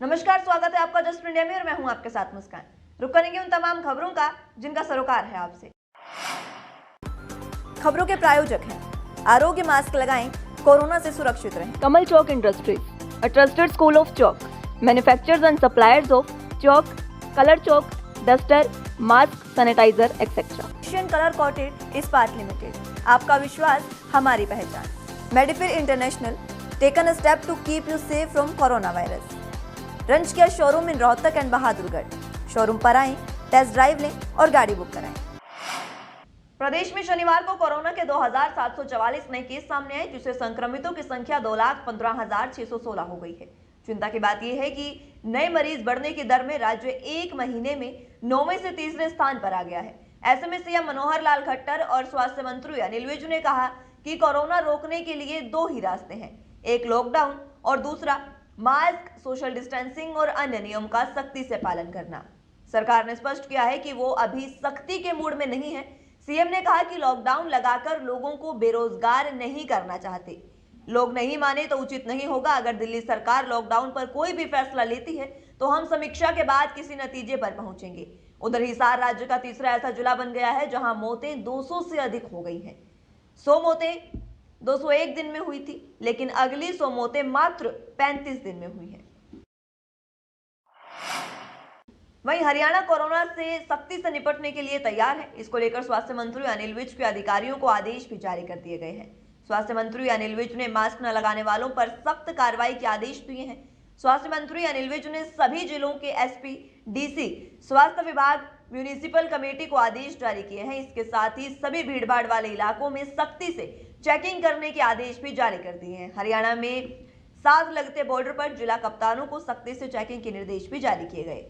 नमस्कार, स्वागत है आपका जस्ट इंडिया में और मैं हूं आपके साथ मुस्कान। रुक करेंगे उन तमाम खबरों का जिनका सरोकार है आपसे। खबरों के प्रायोजक हैं आरोग्य मास्क लगाएं, कोरोना से सुरक्षित रहें। Kamal Chalk Industries, a trusted school of chalk, manufacturers and suppliers of chalk, color chalk, duster, mask, sanitizer, etc. Asian colour coated Ispat limited, आपका विश्वास हमारी पहचान। मेडिफिर international, taken a step to keep you safe from corona virus. रंज किया showroom in Rohtak and Bahadurgarh. Showroom पर आएं, test drive लें और गाड़ी बुक कराएं। प्रदेश में शनिवार को कोरोना के 2744 नए केस सामने आए, जिससे संक्रमितों की संख्या 2,15,616 हो गई है। चिंता की बात यह है कि नए मरीज बढ़ने की दर में राज्य एक महीने में 9वें से तीसरे स्थान पर आ गया है। ऐसे में सीएम मनोहर लाल खट्टर और स्वास्थ्य मंत्री अनिल विज ने कहा कि कोरोना रोकने के लिए दो ही रास्ते हैं, एक लॉकडाउन और दूसरा मास्क, सोशल डिस्टेंसिंग और अन्य नियम का सख्ती से पालन करना। सरकार ने स्पष्ट किया है कि वो अभी सख्ती के मूड में नहीं है। सीएम ने कहा कि लॉकडाउन लगाकर लोगों को बेरोजगार नहीं करना चाहते। लोग नहीं माने तो उचित नहीं होगा। अगर दिल्ली सरकार लॉकडाउन पर कोई भी फैसला लेती है तो हम समीक्षा के बाद किसी नतीजे पर पहुंचेंगे। उधर हिसार राज्य का तीसरा ऐसा जिला बन गया है जहां मौतें 200 से अधिक हो गई हैं। 100 मौतें 201 दिन में हुई थी, लेकिन अगली 100 मौतें मात्र 35 दिन में हुई हैं। वहीं हरियाणा कोरोना से सख्ती से निपटने के लिए तैयार है। इसको लेकर स्वास्थ्य मंत्री अनिल विज के अधिकारियों को आदेश भी जारी कर दिए गए हैं। स्वास्थ्य मंत्री अनिल विज ने मास्क न लगाने वालों पर सख्त कार्रवाई के आदेश दिए हैं। स्वास्थ्य मंत्री अनिल विज ने सभी जिलों के एसपी, डीसी, स्वास्थ्य विभाग, म्यूनिसिपल कमेटी को आदेश जारी किए हैं। इसके साथ ही सभी भीड़भाड़ वाले इलाकों में सख्ती से चेकिंग करने के आदेश भी जारी कर दिए हैं। हरियाणा में साथ लगते बॉर्डर पर जिला कप्तानों को सख्ती से चेकिंग के निर्देश भी जारी किए गए।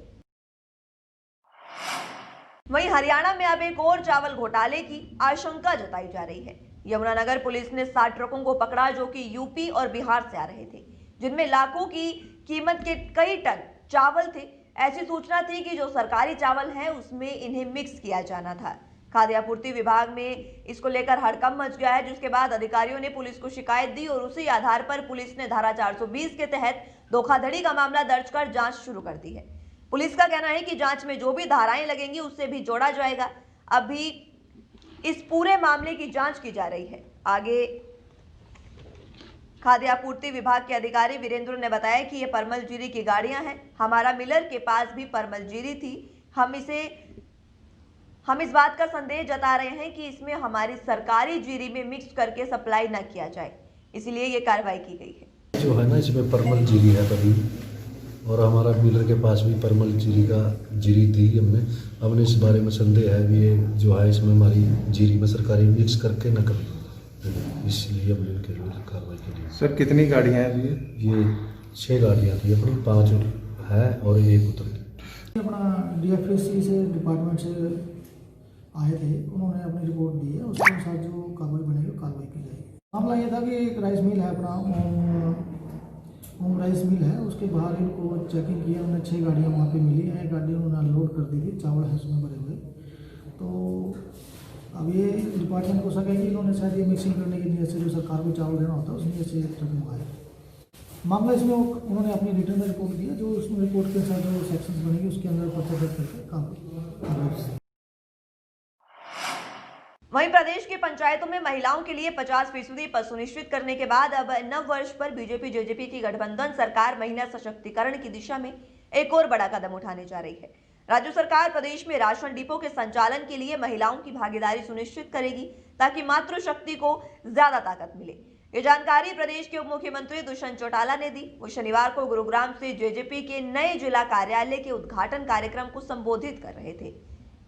वहीं हरियाणा में अब एक और चावल घोटाले की आशंका जताई जा रही है। यमुनानगर पुलिस ने 60 ट्रकों को पकड़ा जो कि यूपी और बिहार से आ रहे थे, जिनमें लाखों की कीमत के कई टन चावल थे। ऐसी सूचना थी कि जो सरकारी चावल है उसमें इन्हें मिक्स किया जाना था। खाद्य आपूर्ति विभाग में इसको लेकर हड़कंप मच गया है, जिसके बाद अधिकारियों ने पुलिस को शिकायत दी और उसी आधार पर पुलिस ने धारा 420 के तहत धोखाधड़ी का मामला दर्ज कर जांच शुरू कर दी है। पुलिस का कहना है कि जांच में जो भी धाराएं लगेंगी उससे भी जोड़ा जाएगा। अभी इस पूरे मामले की जांच की जा रही है। आगे खाद्य आपूर्ति विभाग के अधिकारी वीरेंद्र ने बताया कि ये परमल जीरी की गाड़ियां हैं। हमारा मिलर के पास भी परमल जीरी थी। हम इस बात का संदेह जता रहे हैं कि इसमें हमारी सरकारी जीरी में मिक्स करके सप्लाई न किया जाए, इसलिए ये कार्रवाई की गई है। जो है ना, इसमें परमल जीरी है तभी, और हमारा मिलर के पास भी परमल जीरी थी। हमने इस बारे में संदेह है भी ये जो है इसमें हमारी जीरी में सरकारी मिक्स करके न करें, इसलिए हमने इनके विरुद्ध कार्रवाई की है। सर कितनी गाड़ियाँ हैं अभी? ये 6 गाड़ियाँ थी अपनी, 5 है और 1 उतर गई। अपना डीएफएससी से डिपार्टमेंट से आए थे, उन्होंने अपनी रिपोर्ट दी है। उसके अनुसार जो कार्रवाई बनेगी कार्रवाई की जाएगी। मामला ये था कि एक राइस मिल है, अपना होम राइस मिल है, उसके बाहर इनको चेकिंग किया। उन्हें 6 गाड़ियाँ वहाँ पे मिली। एक गाड़ी उन्होंने अनलोड कर दी थी, चावल है उसमें भरे हुए। तो अब ये डिपार्टमेंट को सका कि इन्होंने शायद ये मिक्सिंग करने की नीयत से जो सरकार को चावल देना होता है उस नीयत से ट्रक मंगाया। मामला इसमें उन्होंने अपनी रिटर्न में रिपोर्ट दिया, जो उसमें रिपोर्ट के साथ जो सेक्शंस बनेगी उसके अंदर पर्चा दर्ज करके कार्रवाई। वहीं प्रदेश की पंचायतों में महिलाओं के लिए 50% पद सुनिश्चित करने के बाद अब नव वर्ष पर बीजेपी जेजेपी की गठबंधन सरकार महिला सशक्तिकरण की दिशा में एक और बड़ा कदम उठाने जा रही है। राज्य सरकार प्रदेश में राशन डिपो के संचालन के लिए महिलाओं की भागीदारी सुनिश्चित करेगी ताकि मातृशक्ति को ज्यादा ताकत मिले। ये जानकारी प्रदेश के उप मुख्यमंत्री दुष्यंत चौटाला ने दी। वो शनिवार को गुरुग्राम से जेजेपी के नए जिला कार्यालय के उद्घाटन कार्यक्रम को संबोधित कर रहे थे।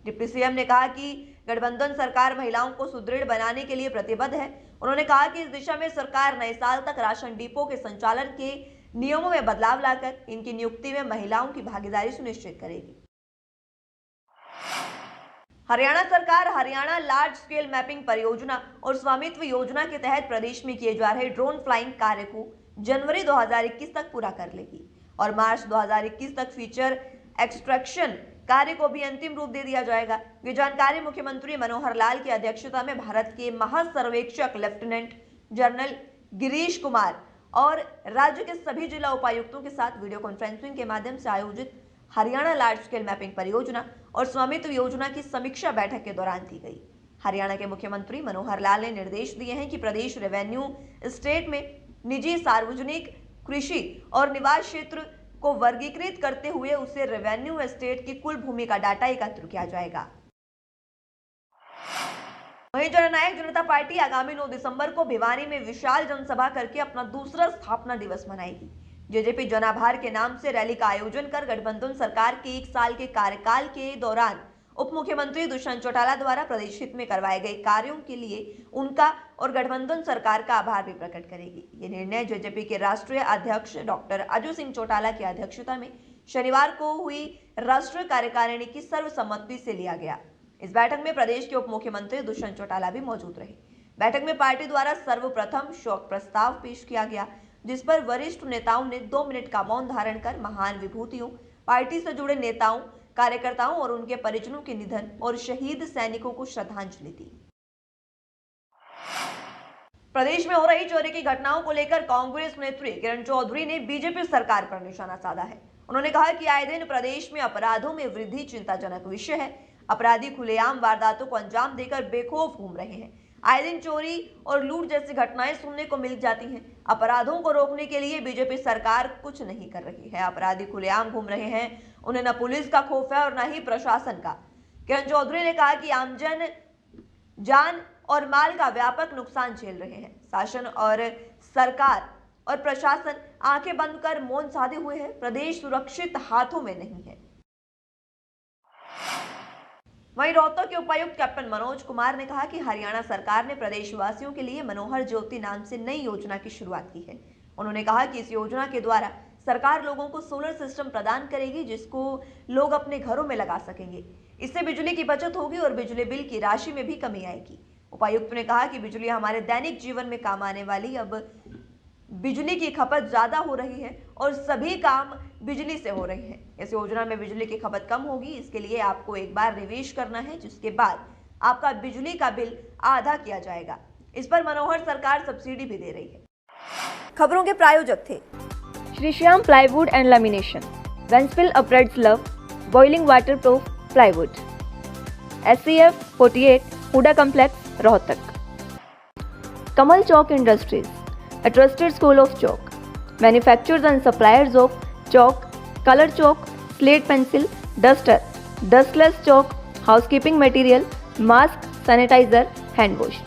डिप्टी सीएम ने कहा कि गठबंधन सरकार महिलाओं को सुदृढ़ बनाने के लिए प्रतिबद्ध है। उन्होंने कहा कि इस दिशा में सरकार नए साल तक राशन डिपो के संचालन के नियमों में बदलाव लाकर इनकी नियुक्ति में महिलाओं की भागीदारी सुनिश्चित करेगी। हरियाणा सरकार हरियाणा लार्ज स्केल मैपिंग परियोजना और स्वामित्व योजना के तहत प्रदेश में किए जा रहे ड्रोन फ्लाइंग कार्य को जनवरी 2021 तक पूरा कर लेगी और मार्च 2021 तक फीचर एक्सट्रैक्शन कार्य को भी अंतिम रूप दे दिया जाएगा। ये जानकारी मुख्यमंत्री मनोहर लाल की अध्यक्षता में भारत के महासर्वेक्षक लेफ्टिनेंट जनरल गिरीश कुमार और राज्य के सभी जिला उपायुक्तों के साथ वीडियो कॉन्फ्रेंसिंग के माध्यम से आयोजित हरियाणा लार्ज स्केल मैपिंग परियोजना और स्वामित्व योजना की समीक्षा बैठक के दौरान की गई। हरियाणा के मुख्यमंत्री मनोहर लाल ने निर्देश दिए हैं कि प्रदेश रेवेन्यू स्टेट में निजी, सार्वजनिक, कृषि और निवास क्षेत्र को वर्गीकृत करते हुए उसे रेवेन्यू एस्टेट की कुल भूमि का डाटा एकत्र किया जाएगा। वहीं जननायक जनता पार्टी आगामी 9 दिसंबर को भिवानी में विशाल जनसभा करके अपना दूसरा स्थापना दिवस मनाएगी। जेजेपी जनाभार के नाम से रैली का आयोजन कर गठबंधन सरकार के 1 साल के कार्यकाल के दौरान उप मुख्यमंत्री दुष्यंत चौटाला द्वारा प्रदेश हित में करवाए गए कार्यों के लिए उनका और गठबंधन सरकार का आभार भी प्रकट करेगी। ये निर्णय जेजेपी के राष्ट्रीय अध्यक्ष डॉक्टर अजू सिंह चौटाला की अध्यक्षता में शनिवार को हुई राष्ट्रीय कार्यकारिणी की सर्वसम्मति से लिया गया। इस बैठक में प्रदेश के उप मुख्यमंत्री दुष्यंत चौटाला भी मौजूद रहे। बैठक में पार्टी द्वारा सर्वप्रथम शोक प्रस्ताव पेश किया गया, जिस पर वरिष्ठ नेताओं ने 2 मिनट का मौन धारण कर महान विभूतियों, पार्टी से जुड़े नेताओं, कार्यकर्ताओं और उनके परिजनों के निधन और शहीद सैनिकों को श्रद्धांजलि दी। प्रदेश में हो रही चोरी की घटनाओं को लेकर कांग्रेस नेत्री किरण चौधरी ने बीजेपी सरकार पर निशाना साधा है। उन्होंने कहा कि आए दिन प्रदेश में अपराधों में वृद्धि चिंताजनक विषय है। अपराधी खुलेआम वारदातों को अंजाम देकर बेखौफ घूम रहे हैं। आए दिन चोरी और लूट जैसी घटनाएं सुनने को मिल जाती हैं। अपराधों को रोकने के लिए बीजेपी सरकार कुछ नहीं कर रही है। अपराधी खुलेआम घूम रहे हैं, उन्हें न पुलिस का खौफ है और न ही प्रशासन का। किरण चौधरी ने कहा कि आमजन जान और माल का व्यापक नुकसान झेल रहे हैं। शासन और सरकार और प्रशासन आंखें बंद कर मौन साधे हुए है। प्रदेश सुरक्षित हाथों में नहीं है। वहीं रोहतक के उपायुक्त कैप्टन मनोज कुमार ने कहा कि हरियाणा सरकार ने प्रदेशवासियों के लिए मनोहर ज्योति नाम से नई योजना की शुरुआत की है। उन्होंने कहा कि इस योजना के द्वारा सरकार लोगों को सोलर सिस्टम प्रदान करेगी, जिसको लोग अपने घरों में लगा सकेंगे। इससे बिजली की बचत होगी और बिजली बिल की राशि में भी कमी आएगी। उपायुक्त ने कहा कि बिजली हमारे दैनिक जीवन में काम आने वाली, अब बिजली की खपत ज्यादा हो रही है और सभी काम बिजली से हो रहे हैं। इस योजना में बिजली की खपत कम होगी। इसके लिए आपको एक बार निवेश करना है, जिसके बाद आपका बिजली का बिल आधा किया जाएगा। इस पर मनोहर सरकार सब्सिडी भी दे रही है। खबरों के प्रायोजक थे Shri Shyam plywood and lamination, वेंसपिल अपरेड्स लव, boiling water proof plywood, SCF 48 HUDA complex Rohtak. Kamal Chowk industries, a trusted school of chalk, manufacturers and suppliers of chalk, color chalk, slate pencil, duster, dustless chalk, housekeeping material, mask, sanitizer, hand wash.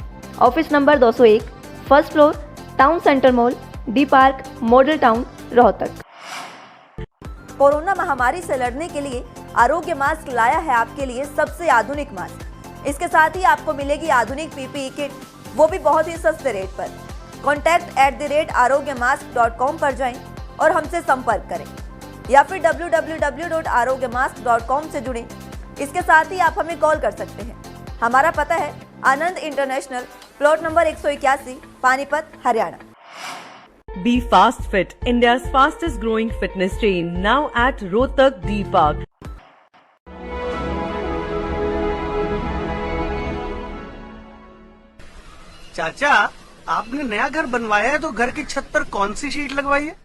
Office number 201, first floor, Town Center Mall, D Park, Model Town, Rohtak. Corona महामारी से लड़ने के लिए आरोग्य mask लाया है आपके लिए सबसे आधुनिक मास्क। इसके साथ ही आपको मिलेगी आधुनिक PPE किट, वो भी बहुत ही सस्ते रेट पर। contact@arogyamask.com पर जाएं और हमसे संपर्क करें या फिर www.arogyamask.com से जुड़ें। इसके साथ ही आप हमें कॉल कर सकते हैं। हमारा पता है Anand international, plot number 181, Panipat, Haryana. Be Fast Fit, India's fastest growing fitness chain, now at Rohtak D Park. चाचा, आपने नया घर बनवाया है तो घर की छत पर कौन सी शीट लगवाई है?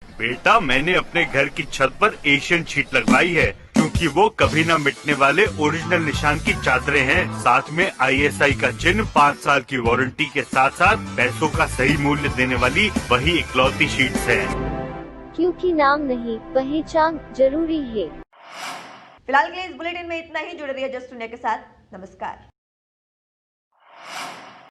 बेटा, मैंने अपने घर की छत पर एशियन शीट लगवाई है, क्योंकि वो कभी न मिटने वाले ओरिजिनल निशान की चादरें हैं। साथ में ISI का चिन्ह, 5 साल की वारंटी के साथ साथ पैसों का सही मूल्य देने वाली वही इकलौती शीट्स हैं। क्योंकि नाम नहीं, पहचान जरूरी है। फिलहाल के लिए इस बुलेटिन में इतना ही। जुड़े रहिए जस्ट इंडिया के साथ। नमस्कार।